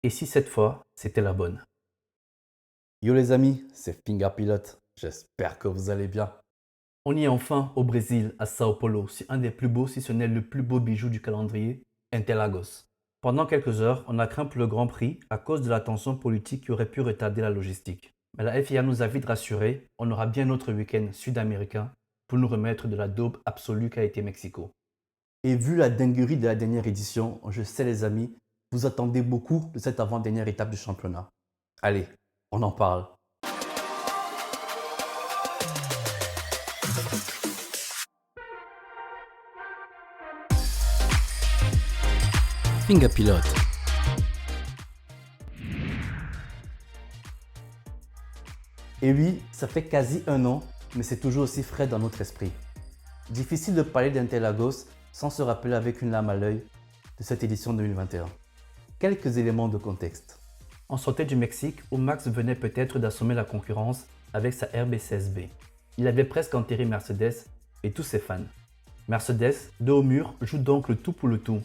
Et si cette fois, c'était la bonne? Yo les amis, c'est Finger Pilot. J'espère que vous allez bien. On y est enfin au Brésil, à Sao Paulo, sur un des plus beaux, si ce n'est le plus beau bijou du calendrier, Interlagos. Pendant quelques heures, on a craint pour le Grand Prix à cause de la tension politique qui aurait pu retarder la logistique. Mais la FIA nous a vite rassurés, on aura bien notre week-end sud-américain pour nous remettre de la daube absolue qu'a été Mexico. Et vu la dinguerie de la dernière édition, je sais les amis, vous attendez beaucoup de cette avant-dernière étape du championnat. Allez, on en parle. Finger Pilot. Et oui, ça fait quasi un an, mais c'est toujours aussi frais dans notre esprit. Difficile de parler d'Interlagos sans se rappeler avec une larme à l'œil de cette édition 2021. Quelques éléments de contexte. On sortait du Mexique où Max venait peut-être d'assommer la concurrence avec sa RB16B. Il avait presque enterré Mercedes et tous ses fans. Mercedes, dos au mur, joue donc le tout pour le tout.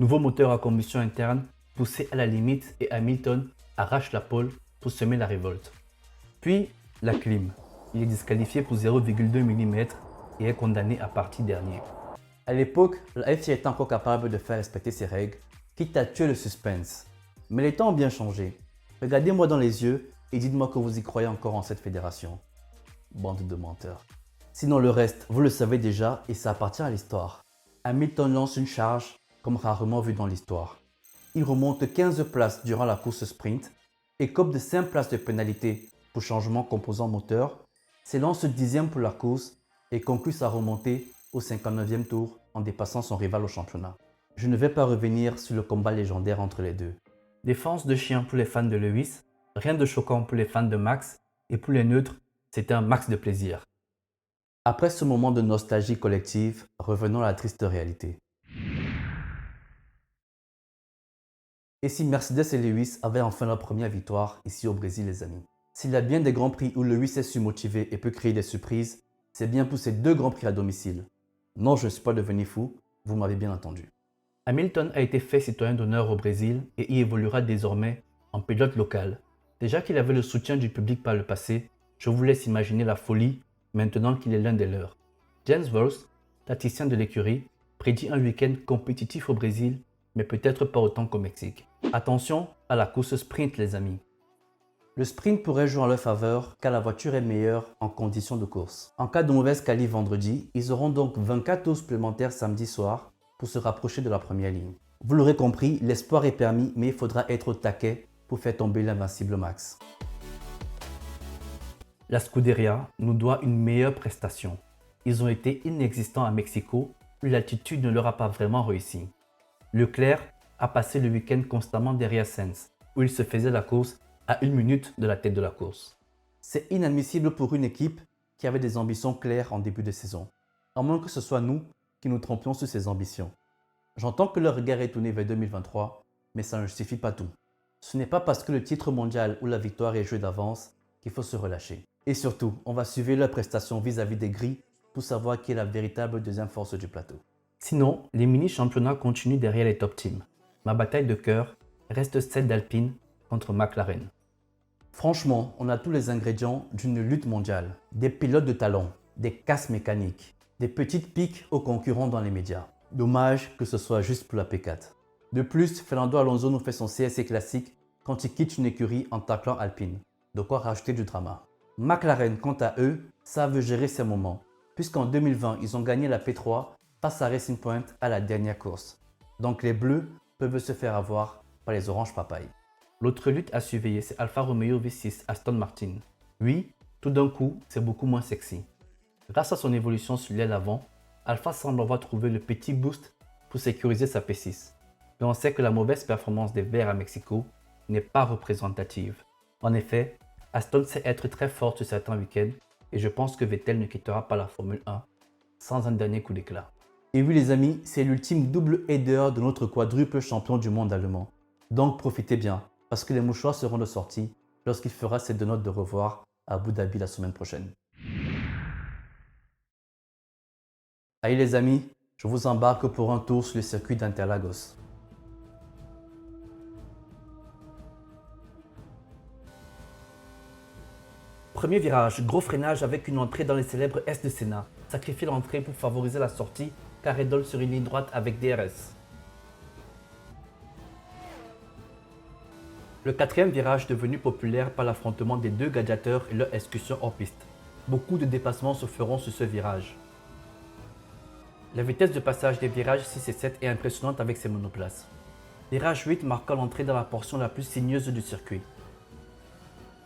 Nouveau moteur à combustion interne, poussé à la limite et Hamilton arrache la pole pour semer la révolte. Puis, la clim. Il est disqualifié pour 0,2 mm et est condamné à partir dernier. À l'époque, la FIA était encore capable de faire respecter ses règles, quitte à tuer le suspense. Mais les temps ont bien changé. Regardez-moi dans les yeux et dites-moi que vous y croyez encore en cette fédération. Bande de menteurs. Sinon le reste, vous le savez déjà et ça appartient à l'histoire. Hamilton lance une charge comme rarement vu dans l'histoire. Il remonte 15 places durant la course sprint, écope de 5 places de pénalité pour changement composant moteur, s'élance 10e pour la course et conclut sa remontée au 59e tour en dépassant son rival au championnat. Je ne vais pas revenir sur le combat légendaire entre les deux. Défense de chien pour les fans de Lewis, rien de choquant pour les fans de Max, et pour les neutres, c'était un max de plaisir. Après ce moment de nostalgie collective, revenons à la triste réalité. Et si Mercedes et Lewis avaient enfin leur première victoire ici au Brésil les amis? S'il y a bien des grands prix où Lewis est su motiver et peut créer des surprises, c'est bien pour ces deux grands prix à domicile. Non, je ne suis pas devenu fou, vous m'avez bien entendu. Hamilton a été fait citoyen d'honneur au Brésil et y évoluera désormais en pilote local. Déjà qu'il avait le soutien du public par le passé, je vous laisse imaginer la folie maintenant qu'il est l'un des leurs. James Vowles, tacticien de l'écurie, prédit un week-end compétitif au Brésil, mais peut-être pas autant qu'au Mexique. Attention à la course sprint les amis. Le sprint pourrait jouer en leur faveur car la voiture est meilleure en conditions de course. En cas de mauvaise qualif vendredi, ils auront donc 24 tours supplémentaires samedi soir pour se rapprocher de la première ligne. Vous l'aurez compris, l'espoir est permis mais il faudra être au taquet pour faire tomber l'invincible Max. La Scuderia nous doit une meilleure prestation. Ils ont été inexistants à Mexico où l'altitude ne leur a pas vraiment réussi. Leclerc a passé le week-end constamment derrière Sainz, où il se faisait la course à 1 minute de la tête de la course. C'est inadmissible pour une équipe qui avait des ambitions claires en début de saison, à moins que ce soit nous qui nous trompions sur ces ambitions. J'entends que leur regard est tourné vers 2023, mais ça ne justifie pas tout. Ce n'est pas parce que le titre mondial ou la victoire est joué d'avance qu'il faut se relâcher. Et surtout, on va suivre leurs prestations vis-à-vis des grilles pour savoir qui est la véritable deuxième force du plateau. Sinon, les mini-championnats continuent derrière les top teams. Ma bataille de cœur reste celle d'Alpine contre McLaren. Franchement, on a tous les ingrédients d'une lutte mondiale. Des pilotes de talent, des casses mécaniques, des petites piques aux concurrents dans les médias. Dommage que ce soit juste pour la P4. De plus, Fernando Alonso nous fait son CSC classique quand il quitte une écurie en taclant Alpine. De quoi rajouter du drama. McLaren, quant à eux, savent gérer ces moments, puisqu'en 2020, ils ont gagné la P3 face à Racing Point à la dernière course. Donc les Bleus peuvent se faire avoir par les oranges papayes. L'autre lutte à surveiller, c'est Alfa Romeo V6 Aston Martin. Oui, tout d'un coup, c'est beaucoup moins sexy. Grâce à son évolution sur l'aile avant, Alfa semble avoir trouvé le petit boost pour sécuriser sa P6. Mais on sait que la mauvaise performance des Verts à Mexico n'est pas représentative. En effet, Aston sait être très fort sur certains week-ends et je pense que Vettel ne quittera pas la Formule 1 sans un dernier coup d'éclat. Et oui les amis, c'est l'ultime double header de notre quadruple champion du monde allemand. Donc profitez bien, parce que les mouchoirs seront de sortie lorsqu'il fera ses deux notes de revoir à Abu Dhabi la semaine prochaine. Allez les amis, je vous embarque pour un tour sur le circuit d'Interlagos. Premier virage, gros freinage avec une entrée dans les célèbres S de Senna. Sacrifier l'entrée pour favoriser la sortie, car Edol sur une ligne droite avec DRS. Le quatrième virage devenu populaire par l'affrontement des deux gladiateurs et leur excursion hors piste. Beaucoup de dépassements se feront sur ce virage. La vitesse de passage des virages 6 et 7 est impressionnante avec ses monoplaces. Virage 8 marquant l'entrée dans la portion la plus sinueuse du circuit.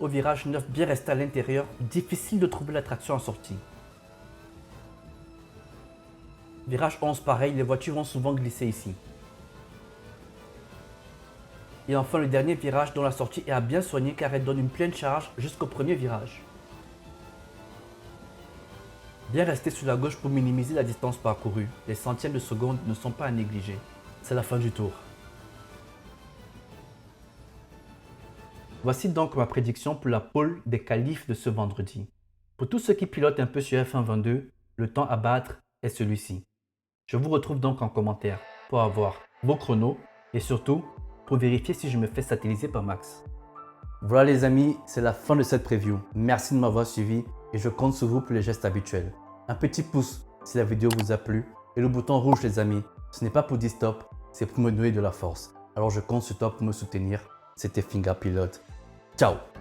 Au virage 9, bien resté à l'intérieur, difficile de trouver la traction en sortie. Virage 11, pareil, les voitures vont souvent glisser ici. Et enfin le dernier virage dont la sortie est à bien soigner car elle donne une pleine charge jusqu'au premier virage. Bien rester sur la gauche pour minimiser la distance parcourue. Les centièmes de seconde ne sont pas à négliger. C'est la fin du tour. Voici donc ma prédiction pour la pole des qualifs de ce vendredi. Pour tous ceux qui pilotent un peu sur F1 22, le temps à battre est celui-ci. Je vous retrouve donc en commentaire pour avoir vos chronos et surtout pour vérifier si je me fais satelliser par Max. Voilà les amis, c'est la fin de cette preview. Merci de m'avoir suivi et je compte sur vous pour les gestes habituels. Un petit pouce si la vidéo vous a plu et le bouton rouge les amis, ce n'est pas pour dire stop, c'est pour me donner de la force. Alors je compte sur toi pour me soutenir. C'était Finga Pilote. Ciao!